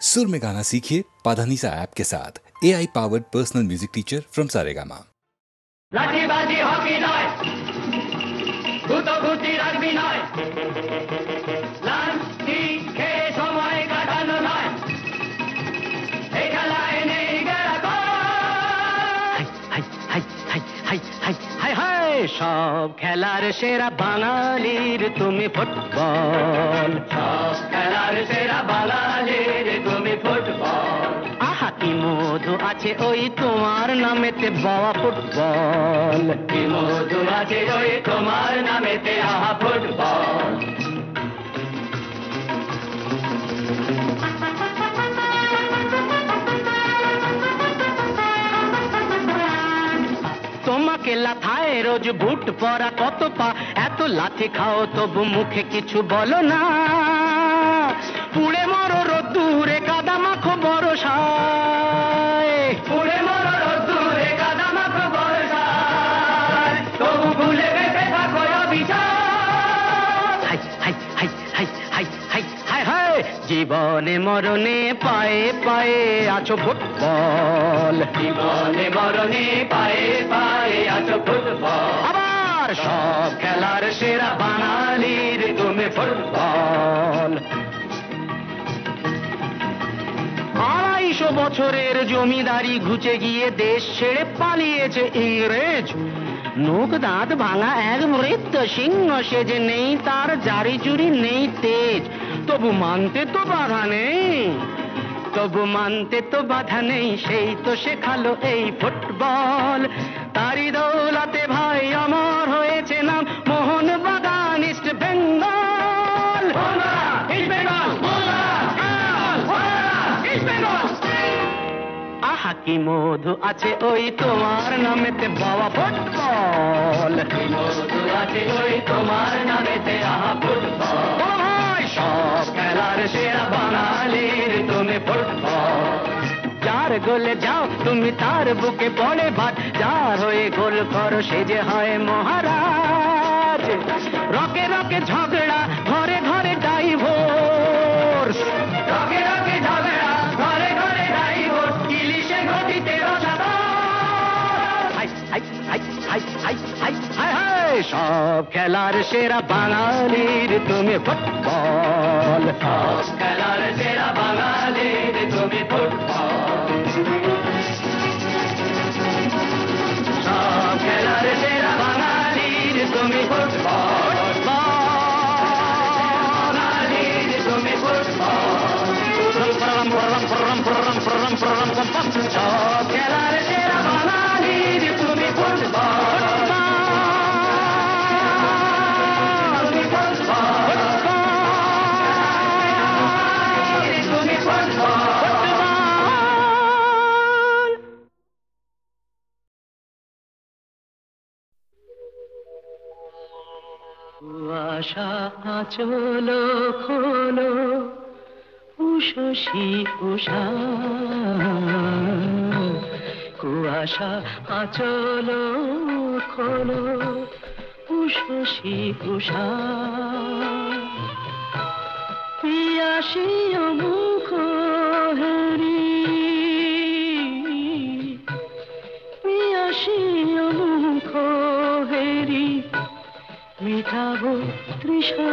सुर में गाना सीखिए पाधानीसा ऐप के साथ। AI powered personal music teacher from Saregama. লাঠিবাজি হকি নয়, গুতোগুতি রাগবি নয়, লাঠি খেয়ে সময় কাটানো নয়, এই খেলায় নেই গেরাকয়। হাই হাই হাই হাই হাই হাই হাই, সব খেলার সেরা বাঙালির তুমি ফুটবল, সব খেলার সেরা বাঙালির তুমি ফুটবল। আহা কি মধু আছে ওই তোমার নামেতে বাবা ফুটবল, কি মধু আছে ওই তোমার নামেতে আহা ফুটবল। তোমাকে লাথায় রোজ বুট পরা কত পা, এত লাথি খাও তবু মুখে কিছু বলো না, পুড়ে মরো রোদ্দুরে কাদা মাখো বরসায়, পুড়ে মরো রোদ্দুরে কাদা মাখো বরসায়, তবু ভুলে বেঁচে থাকো অবিচার। হাই হাই হাই হাই হাই হাই হাই হাই, জীবনে মরণে পায়ে পায়ে আছো ফুটবল, জীবনে মরণে পায়ে পায়ে আছো ফুটবল। আবার সব খেলার সেরা বাঙালির তুমি ফুটবল। 250 বছরের জমিদারি ঘুচে গিয়ে দেশ ছেড়ে পালিয়েছে ইংরেজ, নোক দাঁত ভাঙা এক মৃত সিংহ সেজে, নেই তার জারি জুরি নেই তেজ, তবু মানতে তো বাধা নেই, তবু মানতে তো বাধা নেই, সেই তো শেখালো এই ফুটবল। তারি দৌলতে ভাই অমর হয়েছে নাম মোহন বাগান ইস্ট বেঙ্গল। আহা কি মধু আছে ওই তোমার নামেতে বাবা ফুটবল, কি মধু আছে ওই তোমার নামেতে আহা ফুটবল। সব খেলার সেরা বাঙালির তুমি ফুটবল। যার গোলে যাও তুমি তার বুকে পড়ে ভাত, যার হয়ে গোল করো সে যে হয় মহারাজ। রকে রকে ঝগড়া ঘরে ঘরে ডাইভোর্স, রকে রকে ঝগড়া ঘরে ঘরে ডাইভোর্স, ইলিশে ঘটিতে রসাদা। হাই হাই হাই হাই হাই হাই হাই হাই, সব খেলার সেরা বাঙালির তুমি ফুটবল, সব খেলার সেরা বাঙালির তুমি ফুটবল। সব খেলার সেরা বাঙালির তুমি ফুটবল, বাঙালির তুমি ফুটবল। সব খেলার সেরা বাঙালির তুমি ফুটবল। কুয়াশা আঁচল খোলো উষসী উষা, কুয়াশা আঁচল খোলো উষসী উষা, পিয়াসী মুখ হেরি, পিয়াসী মুখ হেরি মিটাবো তৃষা।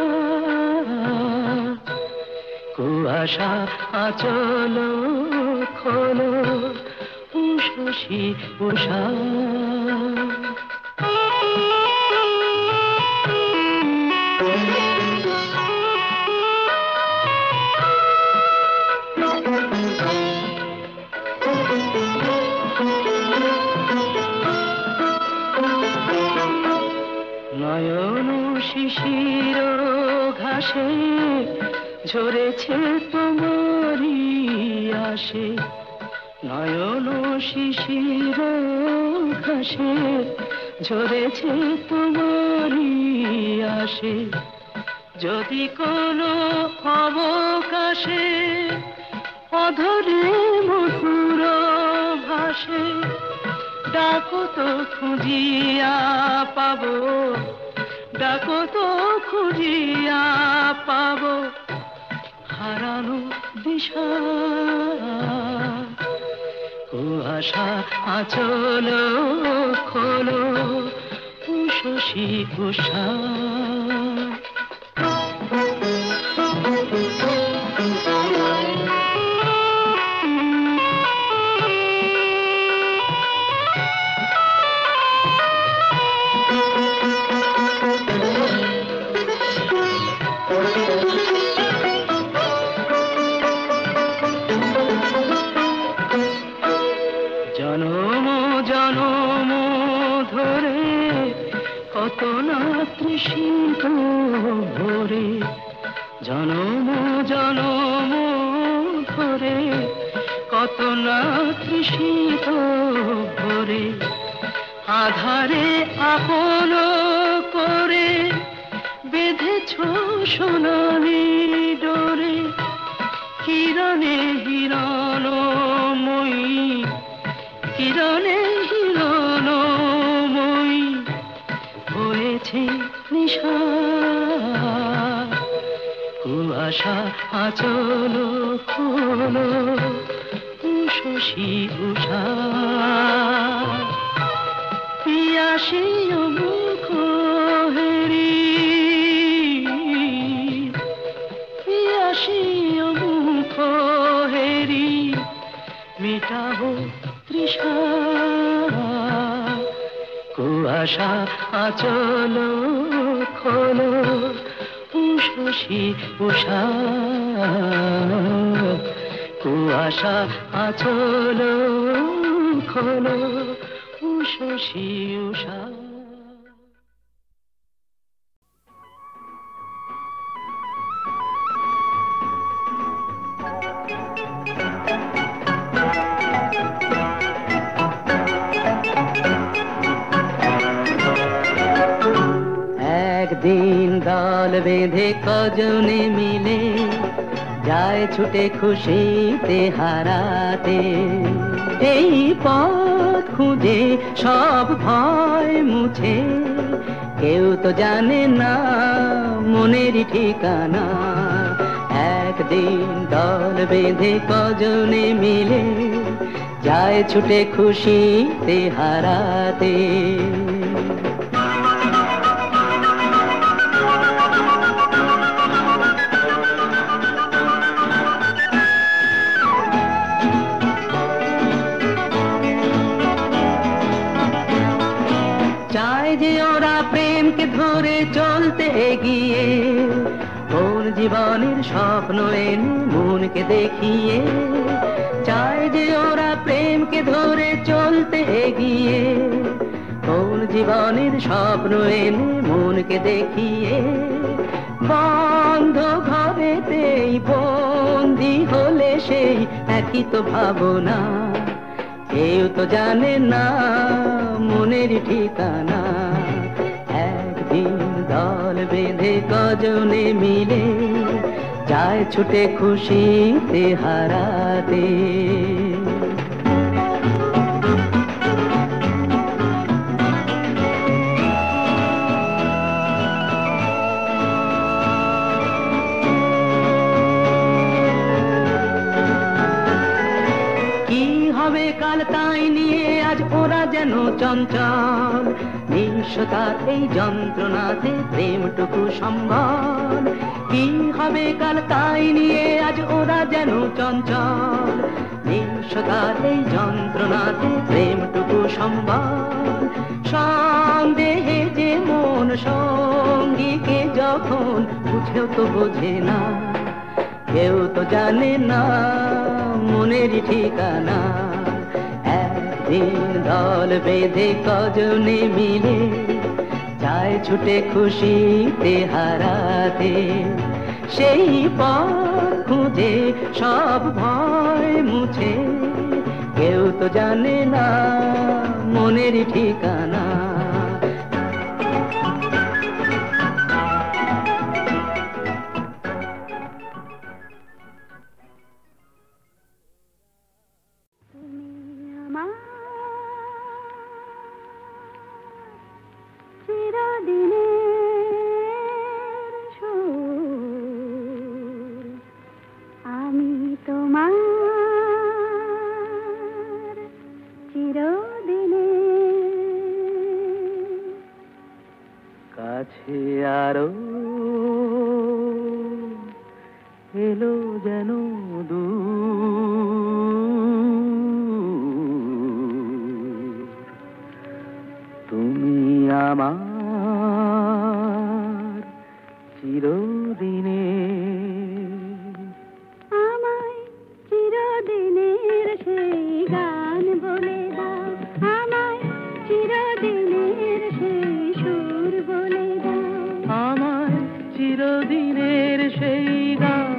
কুয়াশা আঁচল খোলো উষসী উষা। নয়ন শিশির ঘাসে ঝরেছে তোমারি আসে, নয়ন শিশির ঘাসে ঝরেছে তোমারি আসে, যদি কোনো অবকাশে অধরে মধুর ভাসে, ডাকো তো খুঁজিয়া পাবো, ডাকো তো খুঁজিয়া পাবো, হারানো তৃষা কুয়াশা আচল খোলো উষসী উষা জনম জনম ধরে কত না তৃষিত ভরে জনম জনম ধরে কত না তৃষিত ভরে আধারে আপন করে বেঁধেছ সোনালি ডোরে কিরণে হিরণময়ী কিরণে হিরণময়ী হয়েছে নিশা কুয়াশা আচল খোলো উষসী উষা পিয়াসী মুখ হেরি পিয়াসী মুখ হেরি মিটাবো তৃষা কুয়াশা আচল খোলো উষসী উষা কুয়াশা আচল খোলো উষসী উষা একদিন দল বেঁধে কজনে মিলে যায় ছুটে খুশিতে হারাতে এই পথ খুঁজে সব ভয় মুছে কেউ তো জানে না মনের ঠিকানা একদিন দল বেঁধে কজনে মিলে যায় ছুটে খুশিতে হারাতে যে ওরা প্রেমকে ধরে চলতে এগিয়ে কোন জীবনের স্বপ্ন এনে মনকে দেখিয়ে চায় যে ওরা প্রেমকে ধরে চলতে এগিয়ে কোন জীবনের স্বপ্ন এনে মনকে দেখিয়ে বন্ধ ঘরেতেই বন্দি হলে সেই একই তো ভাবনা কেউ তো জানে না মনের ঠিকানা একদিন দল বেঁধে কজনে মিলে যায় ছুটে খুশিতে হারাতে কাল তাই নিয়ে আজ ওরা যেন চঞ্চল নিঃস্বতার এই যন্ত্রণাতে প্রেমটুকু সম্বল কি হবে কাল তাই নিয়ে আজ ওরা যেন চঞ্চল নিঃস্বতার এই যন্ত্রণাতে প্রেমটুকু সম্বল সন্দেহে যে মন সঙ্গীকে যখন বুঝেও তো বোঝে না কেউ তো জানে না মনের ঠিকানা একদিন দল বেঁধে কজনে মিলে যায় ছুটে খুশিতে হারাতে সেই পথ খুঁজে সব ভয় মুছে কেউ তো জানে না মনের ঠিকানা দূর তুমি আমার চিরদিনে আমায় চিরদিনের সেই গান বলে দাও, আমায় চিরদিনের সেই সুর বলে দাও, আমায় চিরদিনের সেই গান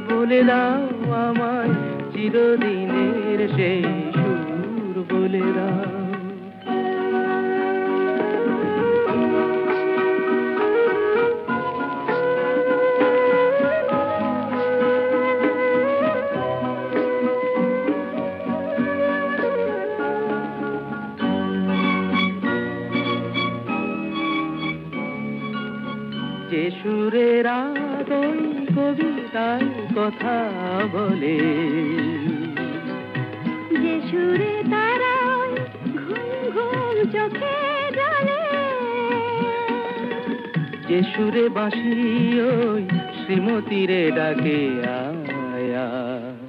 বলে দাও, আমায় চিরদিনের সেই সুর বলে দাও। যে সুরের আদল কবিতার কথা বলে, যে সুরে তারায় ঘুম ঘুম চোখে জ্বলে, যে সুরে বাঁশি ওই শ্রীমতীরে ডাকে আয় আয়।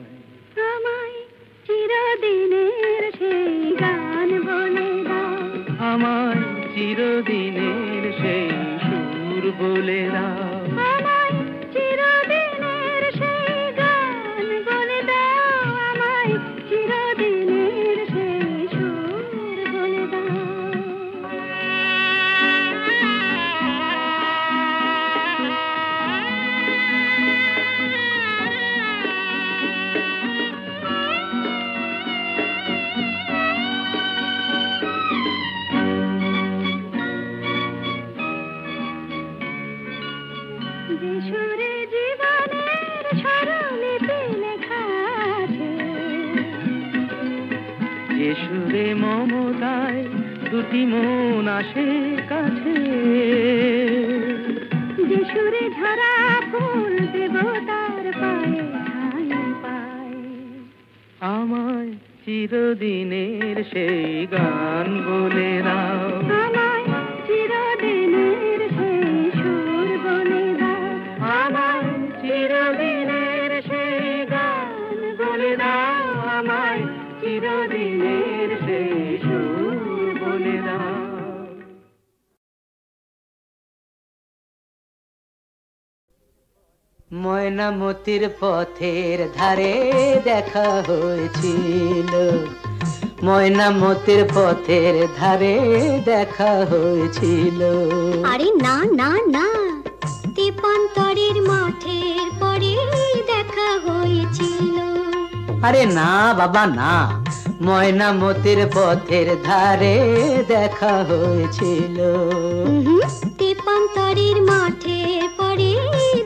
আমায় চিরদিনের সেই গান বলে দাও, আমায় চিরদিনের সেই সুর বলে দাও। আমায় চিরদিনের সেই গান বলে দাও, আমায় চিরদিনের সেই সুর বলে দাও। যে সুরে জীবনের স্বরলিপি লেখা আছে, যে সুরে মমতায় দুটি মন আসে কাছে, যে সুরে ঝরা ফুল দেবতার পায়ে ঠাঁই পায়, আমায় চিরদিনের সেই গান বলে দাও। আমায় চিরদিনের সেই সুর বলে দাও, আমায় চিরদিনের সেই গান বলে দাও, আমায় চিরদিনের সেই সুর বলে দাও। ময়নামতির পথের ধারে দেখা হয়েছিল, ময়নামতির পথের ধারে দেখা হয়েছিল। আরে না না না, তেপান্তরের মাঠের পরে দেখা হয়েছিল। আরে না বাবা না, ময়নামতির পথের ধারে দেখা হয়েছিল। তেপান্তরের মাঠের পরে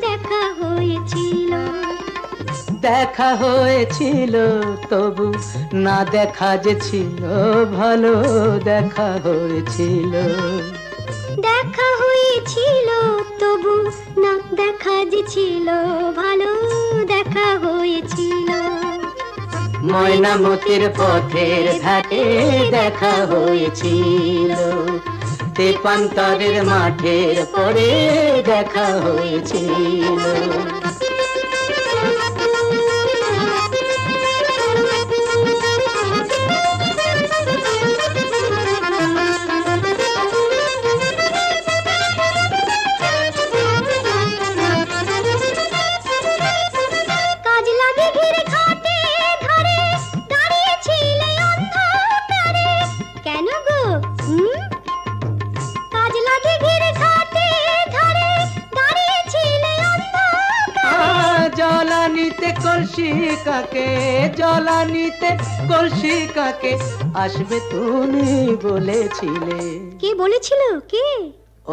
দেখা হয়েছিল। দেখা হয়েছিল তবু না দেখা যে ছিল ভালো, দেখা হয়েছিল। দেখা হয়েছিল তবু না দেখা যে ছিল ভালো, দেখা হয়েছিল। ময়নামতির পথের ধারে দেখা হয়েছিল, তেপান্তরের মাঠের পরে দেখা হয়েছিল। কলসি কাকে জলানিতে কলসি কাকে আসবে তুমি বলেছিলে। কে বলেছিল? কে?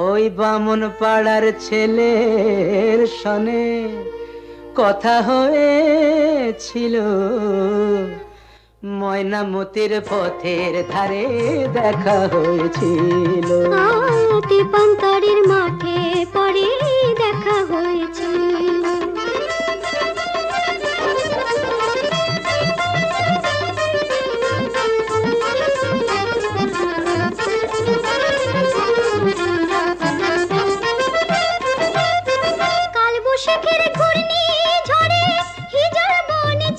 ওই বামন পাড়ার ছেলের সনে কথা হয়েছিল, ময়নামতির পথের ধারে দেখা হয়েছিল। তেপান্তরের মাঠে পরে দেখা হয়েছিল। কালবৈশাখের ঘূর্ণি ঝড়ে হিজড় বনে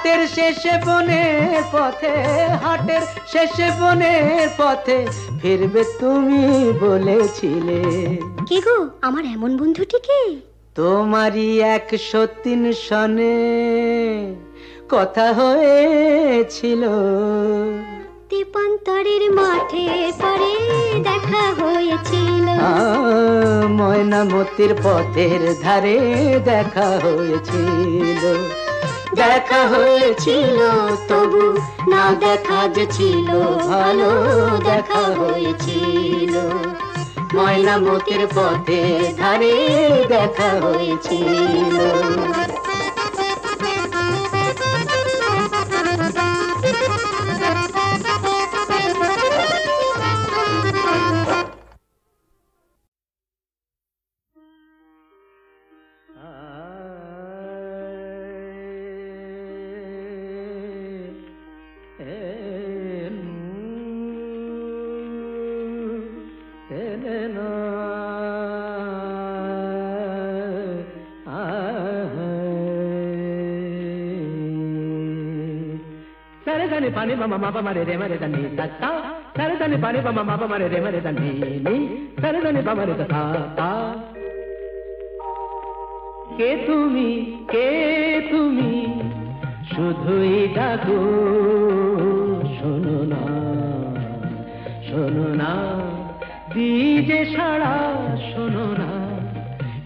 হাটের শেষে বনের পথে, হাটের শেষে বনের পথে ফিরবে তুমি বলেছিলে। কে গো আমার এমন বন্ধুটিকে? তোমারই 103 সনে কথা হয়েছিল। তেপান্তরের মাঠে পরে দেখা হয়েছিল। ময়নামতির পথের ধারে দেখা হয়েছিল। দেখা হয়েছিল তবু না দেখা যে ছিল ভালো, দেখা হয়েছিল। ময়নামতির পথের ধারে দেখা হয়েছিল। సరదని పని మమ మప మరే రే మరే దని తత్త సరదని పని మమ మప మరే రే మరే దని ని సరదని పమరే తా తా কে তুমি শুধুই ডাকো শোনো না দিজে সাড়া শোনো না।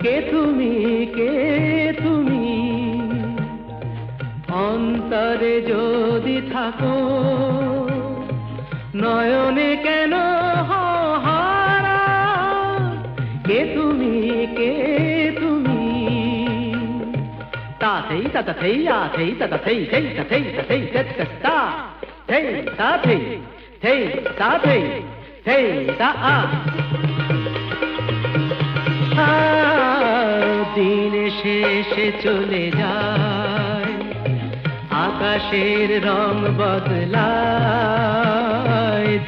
কে তুমি অন্তরে যদি থাকো নয়নে কেন হারা। কে তুমি তা থেই তা থেই আ থেই তা থেই থেই তা থেই তা থেই তা থেই তা থেই থেই তা থেই থেই তা আ। দিন শেষে চলে যায় আকাশের রং বদলায়।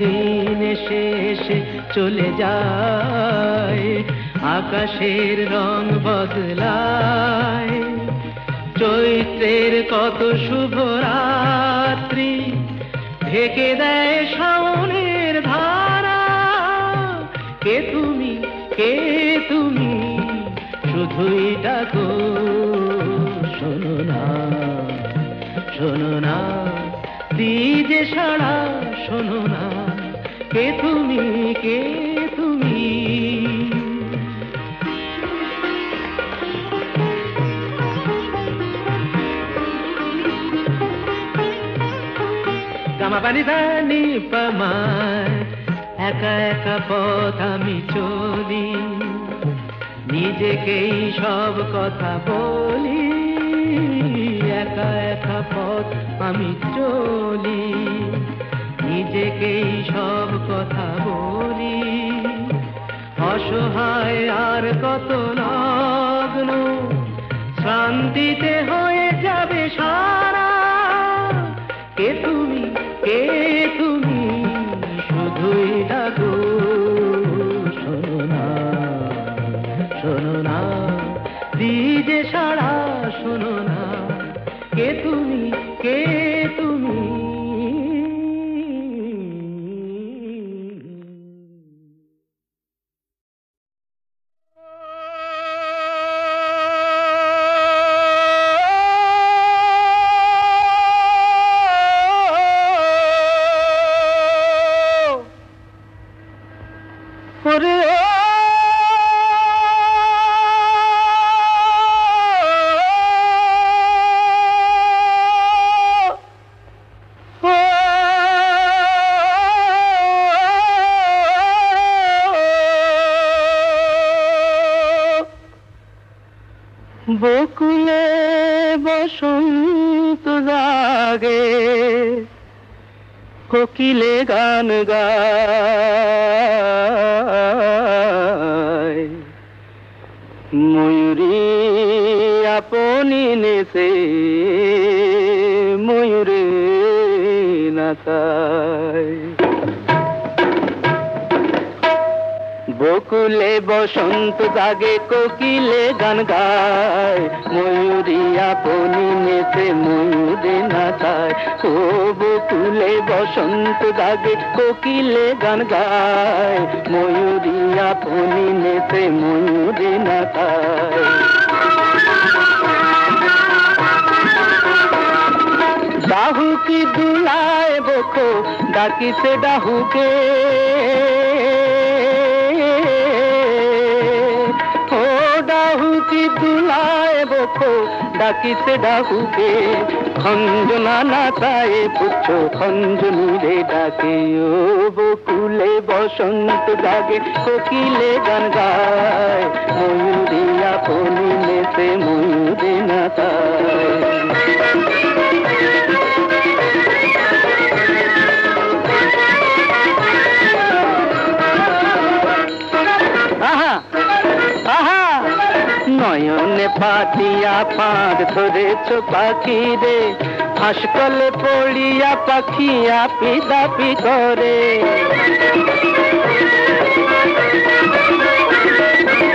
দিন শেষে চলে যায় আকাশের রং বদলায়। চৈত্রের কত শুভ রাত্রি ঢেকে দেয় শাওনের ধারা। কে তুমি শুধুই ডাকো শোনো না দিজে সাড়া শোনো না। কে তুমি গামা পানি ধানি পামায় একা একা পথ আমি চলি। নিজেকেই সব কথা বলি একা একা পথ আমি চলি। নিজেকেই সব কথা বলি অসহায় আর কত লগ্ন শান্তিতে হয়ে যাবে সারা। কে তুমি শুধুই ডাকো শোনো না দিজে সাড়া শোনো না। কে তুমি বকুলে বসন্ত জাগে কোকিলে গান গায়। ময়ূরী আপনি নেছে ময়ূরে নাচায়। বকুলে বসন্ত জাগে কোকিলে গান গায় ময়ূরী আপনি নেচে ময়ূরে নাচায় ও বকুলে বসন্ত জাগে কোকিলে গান গায় ময়ূরী আপনি নেচে ময়ূরে নাচায় ডাহুকি দুলায় বকো ডাকিছে ডাহুকে ও ডাহুকি দুলায় বকো ডাকিছে ডাহুকে খঞ্জনা নাচায় পুচ্ছ খঞ্জনি রে ডাকে ও বকুলে বসন্ত জাগে কোকিলে গান গায় ময়ূরী আপনি নেচে ময়ূরে নাচায় নয়নে পাতিয়া ফাঁদ ধরেছ পাখি রে হাসকলে পড়িয়া পাখি আপি দাপি করে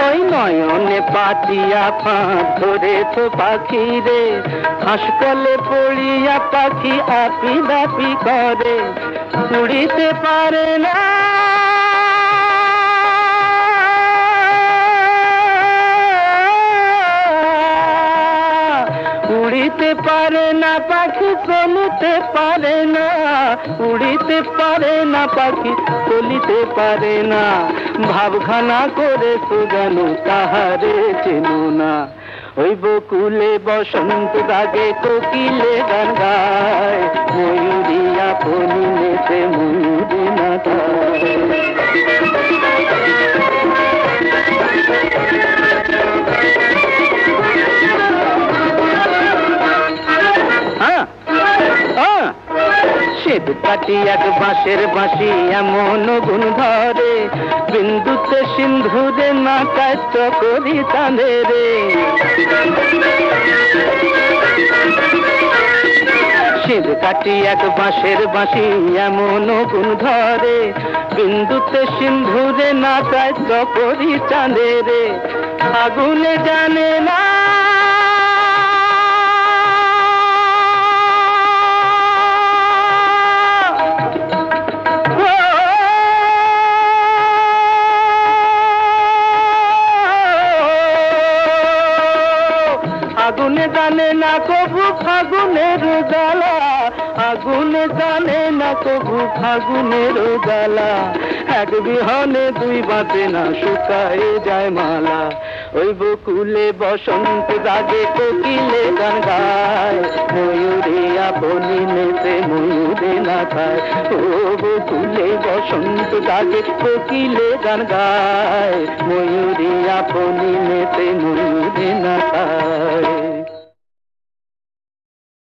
ওই নয়নে পাতিয়া ফাঁদ ধরেছ পাখি রে হাসকলে পড়িয়া পাখি আপি দাপি করে উড়িতে পারে না উড়িতে পারে না পাখি চলিতে পারে না উড়িতে পারে না পাখি চলিতে পারে না ভাবখানা করে সুজানো তাহারে চেনো না ওই বকুলে বসন্ত জাগে কোকিলে গান গায় ময়ূরী আপনি নেচে ময়ূরে নাচায় শ্বেত কাটি এক বাঁশের বাঁশি এমন গুণ ধরে বিন্দুতে সিন্ধুরে না কাজ করি চাঁদে রে শ্বেত কাটি এক বাঁশের বাঁশি এমন গুণ ধরে বিন্দুতে সিন্ধুরে না কাজ করি চাঁদে রে আগুনে জানে না আগুনে জানে না কবু ফাগুনের জ্বালা আগুনে জানে না কবু ফাগুনের জ্বালা এক বিহনে দুই বাঁচে না শুকায় যায় মালা ওই বকুলে বসন্ত জাগে কোকিলে গান গায় ময়ূরী আপনি নেচে ময়ূরে নাচায় ও বকুলে বসন্ত জাগে কোকিলে গান গায় ময়ূরী আপনি নেচে ময়ূরে নাচায়